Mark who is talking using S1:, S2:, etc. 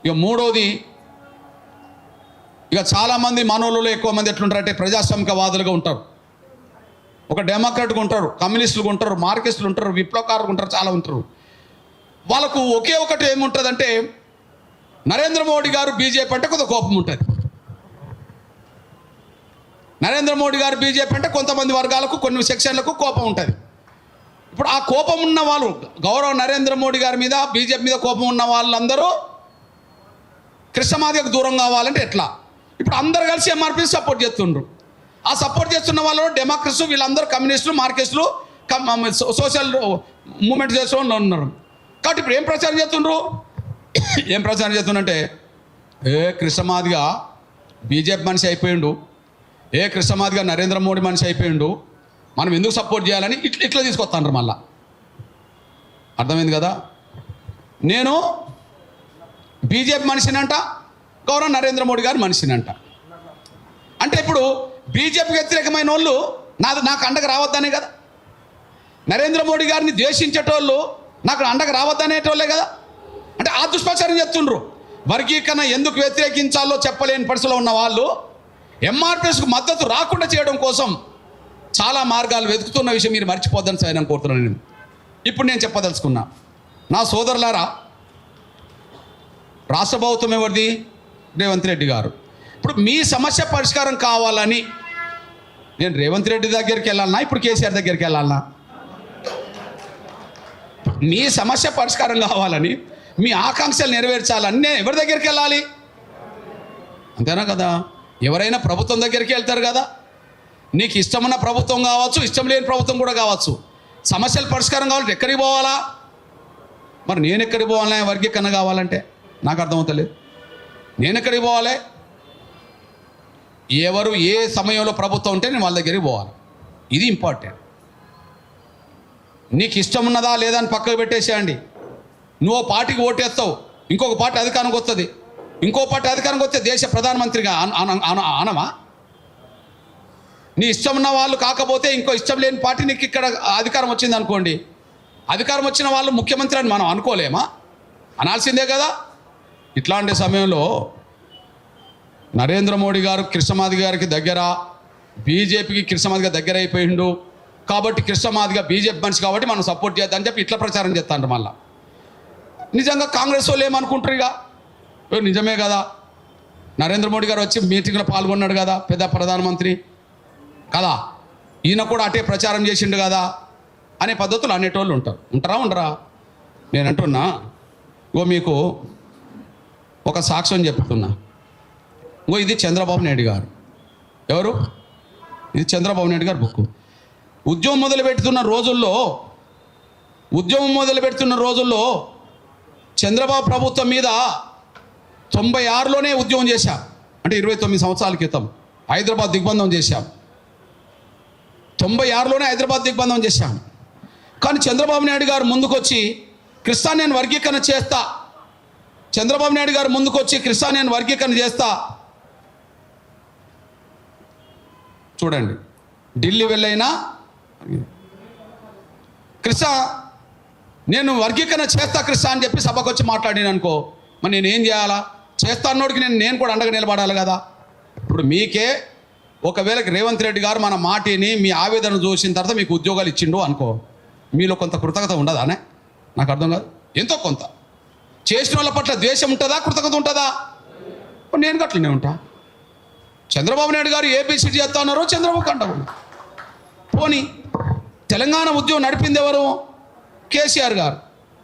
S1: ఇక మూడోది, ఇక చాలామంది మనోళ్ళు ఎక్కువ మంది ఎట్లుంటారంటే ప్రజాస్వామికవాదులుగా ఉంటారు, ఒక డెమోక్రాట్గా ఉంటారు, కమ్యూనిస్టులుగా ఉంటారు, మార్కిస్టులు ఉంటారు, విప్లవకారులు ఉంటారు, చాలా ఉంటారు. వాళ్ళకు ఒకే ఒకటి ఏముంటుందంటే నరేంద్ర మోడీ గారు బీజేపీ అంటే కొంత కోపం ఉంటుంది. నరేంద్ర మోడీ గారు బీజేపీ అంటే కొంతమంది వర్గాలకు, కొన్ని సెక్షన్లకు కోపం ఉంటుంది. ఇప్పుడు ఆ కోపం ఉన్న వాళ్ళు, గౌరవ నరేంద్ర మోడీ గారి మీద, బీజేపీ మీద కోపం ఉన్న వాళ్ళందరూ కృష్ణమాదిగకు దూరం కావాలంటే ఎట్లా? ఇప్పుడు అందరు కలిసి ఎంఆర్పీ సపోర్ట్ చేస్తుండ్రు. ఆ సపోర్ట్ చేస్తున్న వాళ్ళు డెమోక్రట్స్, వీళ్ళందరూ కమ్యూనిస్టులు, మార్కిస్టులు, సోషల్ మూమెంట్ చేసే వాళ్ళు ఉన్నారు. కాబట్టి ఇప్పుడు ఏం ప్రచారం చేస్తుండ్రు? ఏం ప్రచారం చేస్తుండంటే, కృష్ణమాదిగ బీజేపీ మనిషి అయిపోయిండు, కృష్ణమాదిగ నరేంద్ర మోడీ మనిషి అయిపోయిండు, మనం ఎందుకు సపోర్ట్ చేయాలని ఇట్లా తీసుకొస్తాండ్రు. మళ్ళా అర్థమైంది కదా? నేను బీజేపీ మనిషినంట, గౌరవ నరేంద్ర మోడీ గారు మనిషినంట. అంటే ఇప్పుడు బీజేపీకి వ్యతిరేకమైన వాళ్ళు నాకు అండగా రావద్దనే కదా, నరేంద్ర మోడీ గారిని ద్వేషించేటోళ్ళు నాకు అండగా రావద్దనేటోళ్ళే కదా. అంటే ఆ దుష్ప్రచారం చేస్తుండ్రు. వర్గీకరణ ఎందుకు వ్యతిరేకించాలో చెప్పలేని పరిస్థితిలో ఉన్న వాళ్ళు ఎంఆర్పిఎస్కు మద్దతు రాకుండా చేయడం కోసం చాలా మార్గాలు వెతుకుతున్న విషయం మీరు మర్చిపోద్దని నేను కోరుతున్నాను. ఇప్పుడు నేను చెప్పదలుచుకున్నా, నా సోదరులారా, రాష్ట్ర ప్రభుత్వం ఎవరిది? రేవంత్ రెడ్డి గారు. ఇప్పుడు మీ సమస్య పరిష్కారం కావాలని నేను రేవంత్ రెడ్డి దగ్గరికి వెళ్ళాలన్నా, ఇప్పుడు కేసీఆర్ దగ్గరికి వెళ్ళాలన్నా? మీ సమస్య పరిష్కారం కావాలని, మీ ఆకాంక్షలు నెరవేర్చాలని నేను ఎవరి దగ్గరికి వెళ్ళాలి? అంతేనా కదా? ఎవరైనా ప్రభుత్వం దగ్గరికి వెళ్తారు కదా. నీకు ఇష్టమున్న ప్రభుత్వం కావచ్చు, ఇష్టం లేని ప్రభుత్వం కూడా కావచ్చు. సమస్యల పరిష్కారం కావాలంటే ఎక్కడికి పోవాలా? మరి నేను ఎక్కడికి పోవాలా? వర్గీకరణ కావాలంటే నాకు అర్థమవుతలేదు. నేను ఎక్కడికి పోవాలి? ఎవరు ఏ సమయంలో ప్రభుత్వం ఉంటే నేను వాళ్ళ దగ్గరికి పోవాలి. ఇది ఇంపార్టెంట్. నీకు ఇష్టం ఉన్నదా లేదా అని పక్కకు పెట్టేసేయండి. నువ్వు పార్టీకి ఓటేస్తావు, ఇంకొక పార్టీ అధికారంకి వస్తుంది, ఇంకో పార్టీ అధికారంకి వస్తే దేశ ప్రధానమంత్రిగా అనమా? నీ ఇష్టం ఉన్న వాళ్ళు కాకపోతే ఇంకో ఇష్టం లేని పార్టీ నీకు ఇక్కడ అధికారం వచ్చింది అనుకోండి, అధికారం వచ్చిన వాళ్ళు ముఖ్యమంత్రి అని మనం అనుకోలేమా? అనాల్సిందే కదా. ఇట్లాంటి సమయంలో నరేంద్ర మోడీ గారు కృష్ణమాదిగ గారికి దగ్గర, బీజేపీకి కృష్ణమాదిగ దగ్గర అయిపోయిండు కాబట్టి కృష్ణమాదిగ బీజేపీ మనిషి కాబట్టి మనం సపోర్ట్ చేద్దామని చెప్పి ఇట్లా ప్రచారం చేస్తాండ్రు. మళ్ళా నిజంగా కాంగ్రెస్ వాళ్ళు ఏమనుకుంటారు? ఇక నిజమే కదా, నరేంద్ర మోడీ గారు వచ్చి మీటింగ్లో పాల్గొన్నాడు కదా, పెద్ద ప్రధానమంత్రి కదా, ఈయన కూడా అటే ప్రచారం చేసిండు కదా అనే పద్ధతులు అనేటోళ్ళు ఉంటారా ఉండరా? నేను అంటున్నా, మీకు ఒక సాక్ష్యం చెప్తున్నా. ఇది చంద్రబాబు నాయుడు గారు. ఎవరు? ఇది చంద్రబాబు నాయుడు గారు బుక్. ఉద్యమం మొదలుపెడుతున్న రోజుల్లో చంద్రబాబు ప్రభుత్వం మీద 96లోనే ఉద్యమం చేశాం. అంటే 29 సంవత్సరాల క్రితం హైదరాబాద్ దిగ్బంధం చేశాం. 96లోనే హైదరాబాద్ దిగ్బంధం చేశాం. కానీ చంద్రబాబు నాయుడు గారు ముందుకొచ్చి క్రిస్టియన్ వర్గీకరణ చేస్తా, చంద్రబాబు నాయుడు గారు ముందుకొచ్చి క్రిస్టియన్ వర్గీకరణ చేస్తా. చూడండి, ఢిల్లీ వెళ్ళైనా నేను వర్గీకరణ చేస్తా అని చెప్పి సభకు వచ్చి మాట్లాడిన అనుకో, మరి నేనేం చేయాలా? చేస్తా అన్నోడికి నేను కూడా అండగా నిలబడాలి కదా. ఇప్పుడు మీకే ఒకవేళ రేవంత్ రెడ్డి గారు మన మాటిని, మీ ఆవేదన చూసిన తర్వాత మీకు ఉద్యోగాలు ఇచ్చిండు అనుకో, మీలో కొంత కృతజ్ఞత ఉండదానే? నాకు అర్థం కాదు. ఎంతో కొంత చేసిన వాళ్ళ పట్ల ద్వేషం ఉంటుందా, కృతజ్ఞత ఉంటుందా? నేను గట్లనే ఉంటా. చంద్రబాబు నాయుడు గారు ఏబీసీడీ చేస్తా ఉన్నారో చంద్రబాబు అంటారు. పోనీ తెలంగాణ ఉద్యమం నడిపింది ఎవరు? కేసీఆర్ గారు.